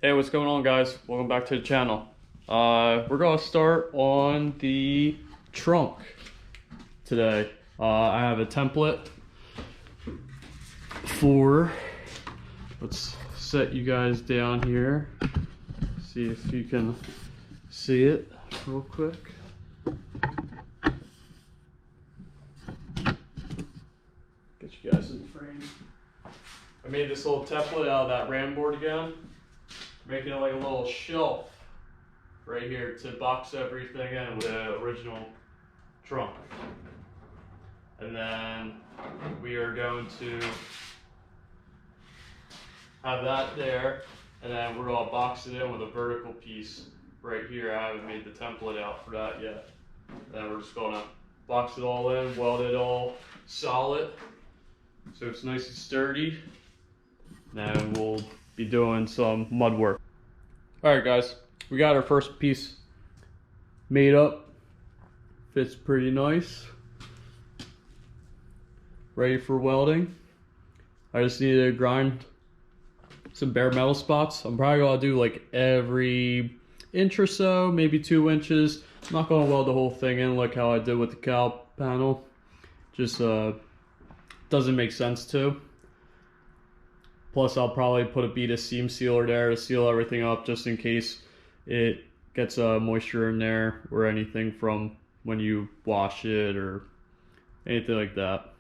Hey, what's going on, guys? Welcome back to the channel. We're gonna start on the trunk today. I have a template for, let's set you guys down here. See if you can see it real quick. Get you guys in frame. I made this little template out of that RAM board again, making it like a little shelf right here to box everything in with the original trunk. And then we are going to have that there, and then we're going to box it in with a vertical piece right here. I haven't made the template out for that yet. And then we're just going to box it all in, weld it all solid so it's nice and sturdy. Then we'll be doing some mud work. Alright guys, we got our first piece made up. Fits pretty nice. Ready for welding. I just need to grind some bare metal spots. I'm probably gonna do like every inch or so, maybe 2 inches. I'm not gonna weld the whole thing in like how I did with the cowl panel. Just doesn't make sense to. Plus I'll probably put a bead of seam sealer there to seal everything up just in case it gets moisture in there or anything from when you wash it or anything like that.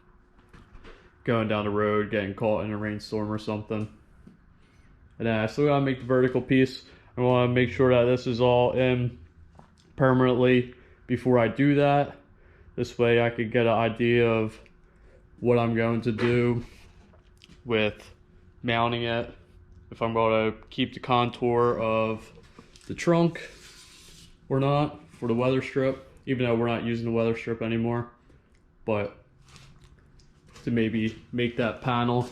Going down the road, getting caught in a rainstorm or something. And then I still gotta make the vertical piece. I wanna make sure that this is all in permanently before I do that. This way I could get an idea of what I'm going to do with mounting it. If I'm going to keep the contour of the trunk or not for the weather strip, even though we're not using the weather strip anymore. But to maybe make that panel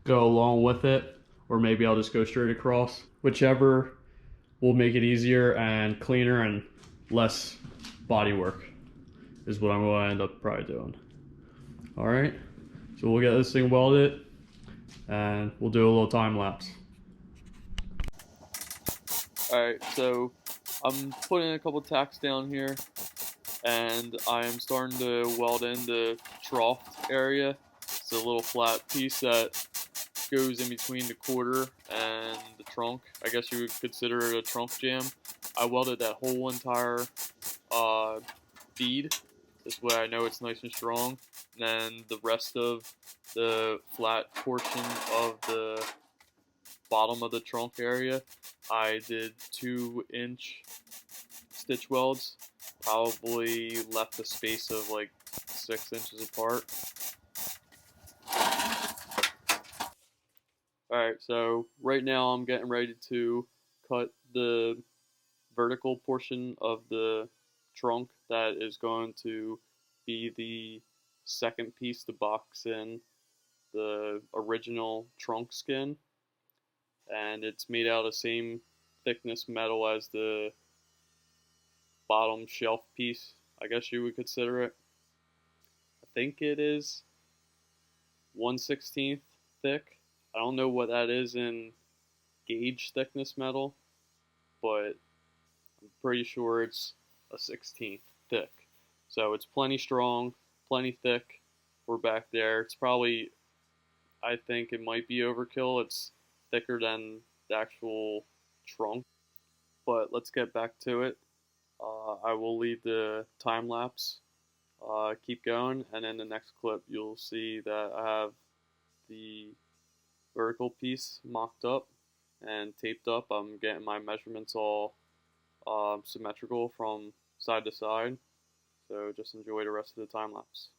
go along with it, or maybe I'll just go straight across. Whichever will make it easier and cleaner and less body work is what I'm going to end up probably doing. All right, so we'll get this thing welded and we'll do a little time lapse. All right, so I'm putting a couple tacks down here and I'm starting to weld in the trough area. It's a little flat piece that goes in between the quarter and the trunk. I guess you would consider it a trunk jam. I welded that whole entire bead. This way I know it's nice and strong. And then the rest of the flat portion of the bottom of the trunk area, I did 2-inch stitch welds. Probably left a space of like 6 inches apart. Alright, so right now I'm getting ready to cut the vertical portion of the trunk that is going to be the second piece to box in the original trunk skin. And it's made out of the same thickness metal as the bottom shelf piece, I guess you would consider it. I think it is 1/16 thick. I don't know what that is in gauge thickness metal, but I'm pretty sure it's a 16th thick. So it's plenty strong, plenty thick. We're back there. It's probably, I think it might be overkill. It's thicker than the actual trunk. But let's get back to it. I will leave the time lapse keep going, and in the next clip you'll see that I have the vertical piece mocked up and taped up. I'm getting my measurements all symmetrical from side to side, so just enjoy the rest of the time lapse.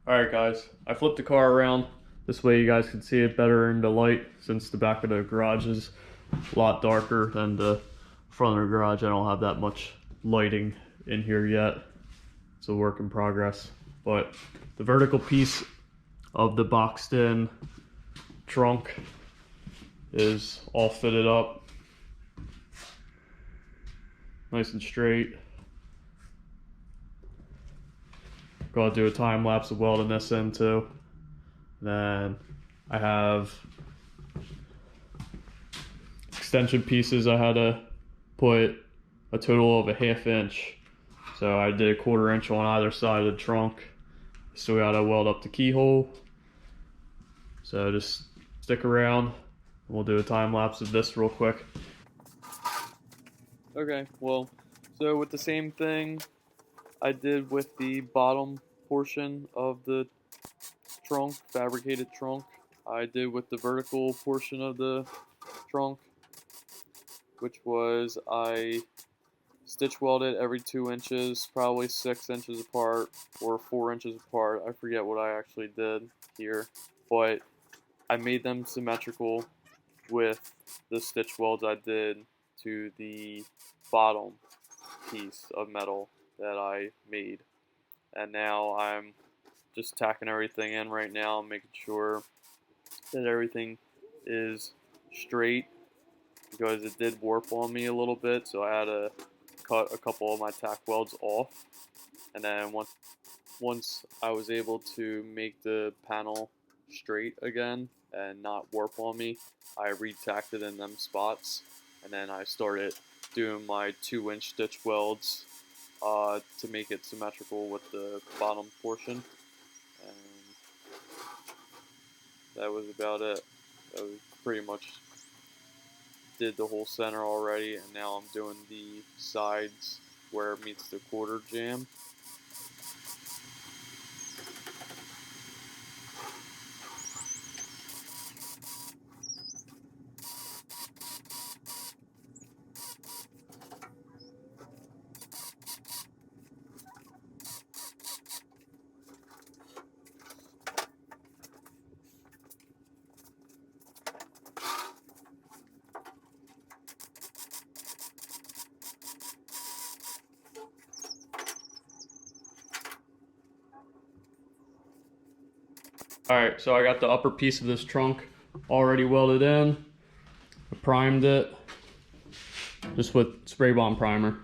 Alright guys, I flipped the car around. This way you guys can see it better in the light, since the back of the garage is a lot darker than the front of the garage. I don't have that much lighting in here yet. It's a work in progress. But the vertical piece of the boxed in trunk is all fitted up. Nice and straight. Gotta do a time lapse of welding this in too. Then I have extension pieces I had to put a total of a 1/2 inch. So I did a 1/4 inch on either side of the trunk. Still gotta weld up the keyhole. So just stick around and we'll do a time lapse of this real quick. Okay, well, so with the same thing I did with the bottom portion of the trunk, fabricated trunk, I did with the vertical portion of the trunk, which was I stitch welded every 2 inches, probably 6 inches apart or 4 inches apart. I forget what I actually did here, but I made them symmetrical with the stitch welds I did to the bottom piece of metal that I made. And now I'm just tacking everything in right now, making sure that everything is straight, because it did warp on me a little bit, so I had to cut a couple of my tack welds off. And then once I was able to make the panel straight again and not warp on me, I re-tacked it in them spots, and then I started doing my 2-inch stitch welds to make it symmetrical with the bottom portion. And that was about it. That was pretty much did the whole center already, and now I'm doing the sides where it meets the quarter jam. Alright, so I got the upper piece of this trunk already welded in. I primed it just with spray bomb primer.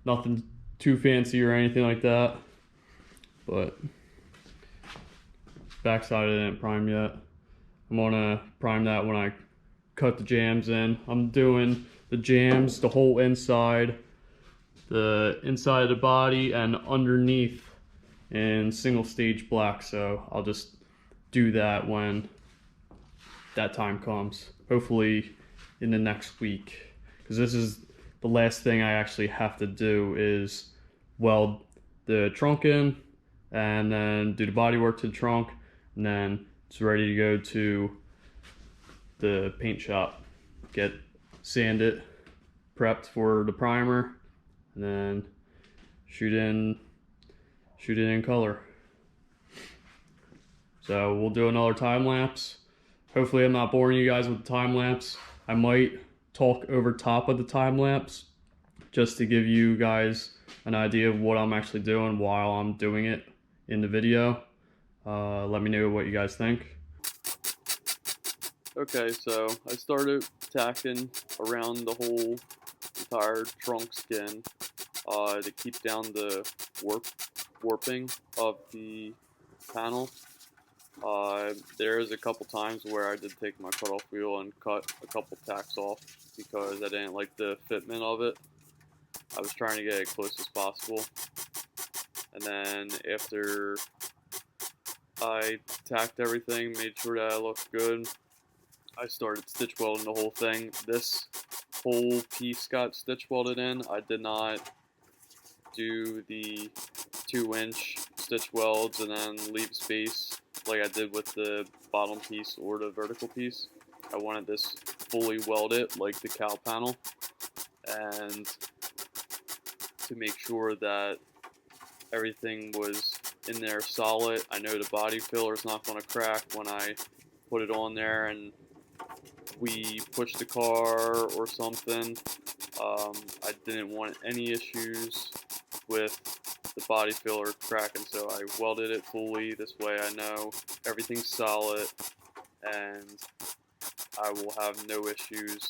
Nothing too fancy or anything like that, but backside I didn't prime yet. I'm gonna prime that when I cut the jams in. I'm doing the jams, the whole inside, the inside of the body, and underneath in single stage black, so I'll just do that when that time comes, hopefully in the next week, because this is the last thing I actually have to do is weld the trunk in and then do the body work to the trunk, and then it's ready to go to the paint shop, get sanded, prepped for the primer, and then shoot it in color. So we'll do another time lapse. Hopefully I'm not boring you guys with the time lapse. I might talk over top of the time lapse just to give you guys an idea of what I'm actually doing while I'm doing it in the video. Let me know what you guys think. Okay, so I started tacking around the whole entire trunk skin to keep down the warping of the panel. There is a couple times where I did take my cutoff wheel and cut a couple tacks off because I didn't like the fitment of it. I was trying to get it close as possible. And then after I tacked everything, made sure that it looked good, I started stitch welding the whole thing. This whole piece got stitch welded in. I did not do the 2-inch stitch welds and then leave space like I did with the bottom piece or the vertical piece. I wanted this fully welded like the cowl panel, and to make sure that everything was in there solid. I know the body filler is not going to crack when I put it on there and we push the car or something. I didn't want any issues with the body filler cracking, so I welded it fully. This way I know everything's solid and I will have no issues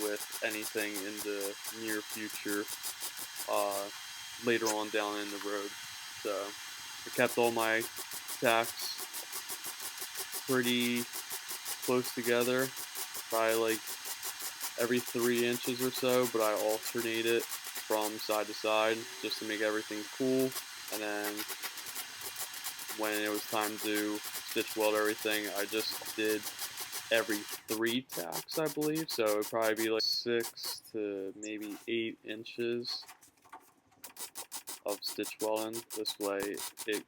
with anything in the near future later on down in the road. So I kept all my tacks pretty close together, probably like every 3 inches or so, but I alternate it from side to side just to make everything cool. And then when it was time to stitch weld everything, I just did every 3 tacks, I believe. So it would probably be like 6 to maybe 8 inches of stitch welding. This way it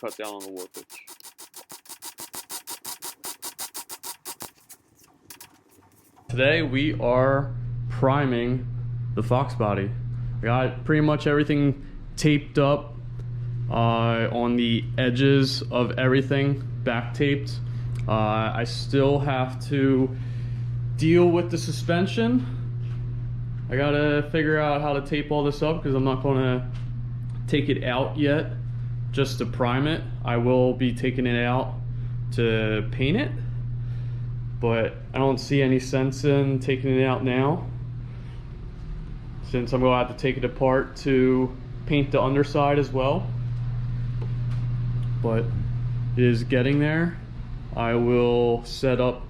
cut down on the warpage. Today we are priming the Foxbody. I got pretty much everything taped up on the edges of everything, back taped. I still have to deal with the suspension. I gotta figure out how to tape all this up because I'm not gonna take it out yet just to prime it. I will be taking it out to paint it, but I don't see any sense in taking it out now, since I'm going to have to take it apart to paint the underside as well. But it is getting there. I will set up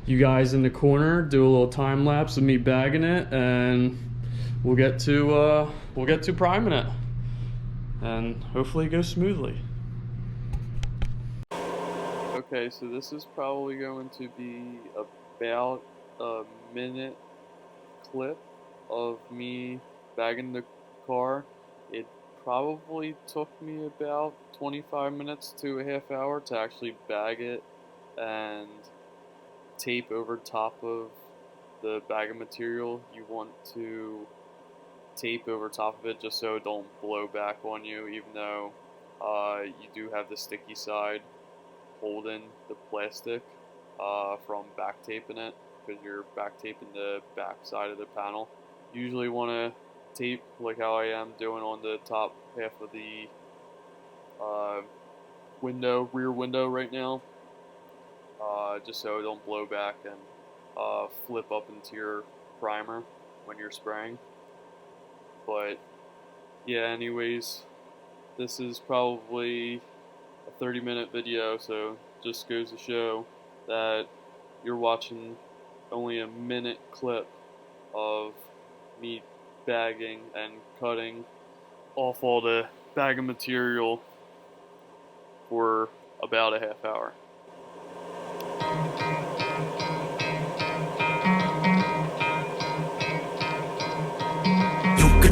you guys in the corner, do a little time lapse of me bagging it, and we'll get to priming it, and hopefully it goes smoothly. Okay, so this is probably going to be about a minute clip of me bagging the car. It probably took me about 25 minutes to a half hour to actually bag it and tape over top of the bag of material. You want to tape over top of it just so it don't blow back on you, even though you do have the sticky side holding the plastic from back taping it, because you're back taping the back side of the panel. You usually want to tape like how I am doing on the top half of the rear window right now, just so it don't blow back and flip up into your primer when you're spraying. But yeah, anyways, this is probably a 30-minute video, so just goes to show that you're watching only a minute clip of me bagging and cutting off all the bag of material for about a half hour.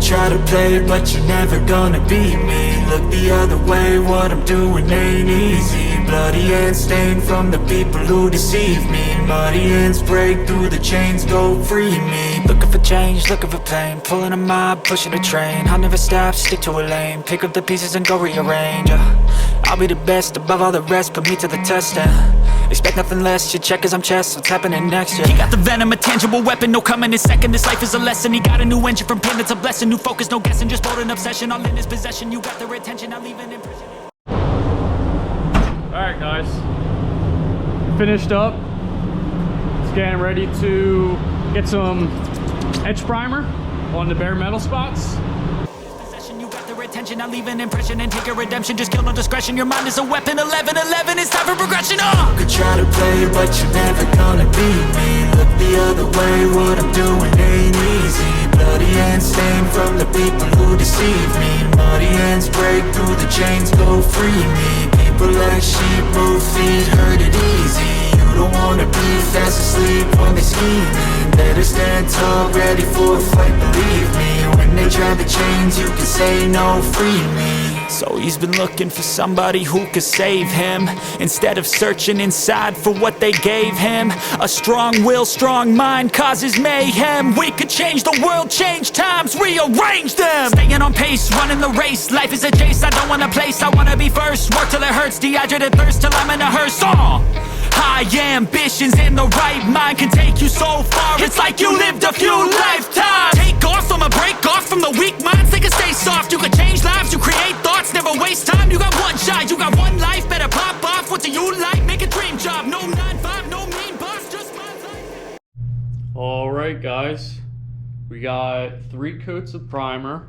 Try to play it, but you're never gonna beat me. Look the other way, what I'm doing ain't easy. Bloody hands stained from the people who deceive me. Muddy hands break through the chains, go free me. Looking for change, looking for pain. Pulling a mob, pushing a train. I'll never stop, stick to a lane. Pick up the pieces and go rearrange. I'll be the best, above all the rest, put me to the test and expect nothing less, you check as I'm chess, what's happening next, yeah. He got the venom, a tangible weapon, no coming in second. This life is a lesson, he got a new engine from pain, it's a blessing. New focus, no guessing, just bold and obsession, all in his possession. You got their attention, not leaving impression. Alright guys, finished up. It's getting ready to get some edge primer on the bare metal spots. Attention, not leave an impression and take a redemption. Just kill no discretion, your mind is a weapon. 11-11, it's time for progression. You could try to play, but you're never gonna beat me. Look the other way, what I'm doing ain't easy. Bloody hands stained from the people who deceive me. Muddy hands break through the chains, go free me. People like sheep, move feet, hurt it easy. You don't wanna be fast asleep when they're scheming. Better stand tall, ready for a fight, believe me. When they try the chains, you can say no, free me. So he's been looking for somebody who could save him, instead of searching inside for what they gave him. A strong will, strong mind causes mayhem. We could change the world, change times, rearrange them. Staying on pace, running the race. Life is a chase, I don't want a place, I wanna be first. Work till it hurts, dehydrated thirst till I'm in a hearse. High ambitions in the right mind can take you so far. It's like you lived a few lifetimes. Take off from a break off from the weak minds. They can stay soft, you can change lives, you create thoughts. Never waste time, you got one shot, you got one life. Better pop off, what do you like? Make a dream job, no 9-5, no mean boss, just my life. Alright guys, we got 3 coats of primer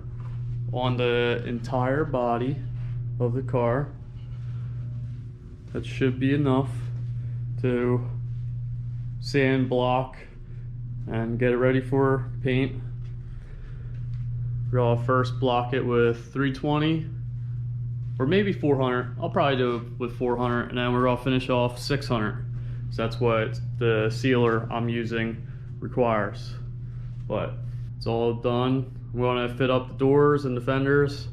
on the entire body of the car. That should be enough to sand block and get it ready for paint. We'll first block it with 320 or maybe 400. I'll probably do it with 400, and then we're gonna finish off 600. So that's what the sealer I'm using requires. But it's all done. I'm gonna fit up the doors and the fenders,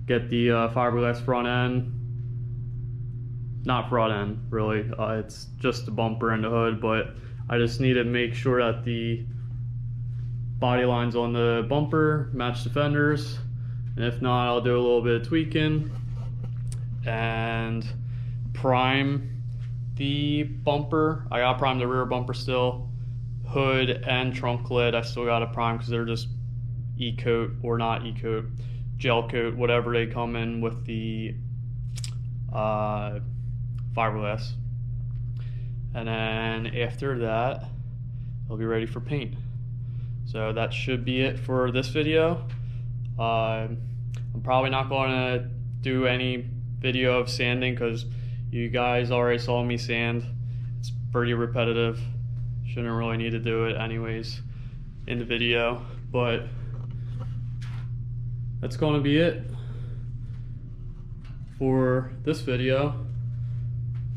get the fiberglass front end. Not front end, really. It's just the bumper and the hood, but I just need to make sure that the body lines on the bumper match the fenders. And if not, I'll do a little bit of tweaking and prime the bumper. I gotta prime the rear bumper still. Hood and trunk lid, I still gotta prime because they're just E-coat, or not E-coat, gel coat, whatever they come in with the fiberglass. And then after that, it'll be ready for paint. So that should be it for this video. I'm probably not going to do any video of sanding because you guys already saw me sand. It's pretty repetitive. Shouldn't really need to do it anyways in the video, but that's going to be it for this video.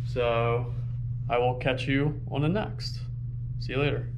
So I will catch you on the next. See you later.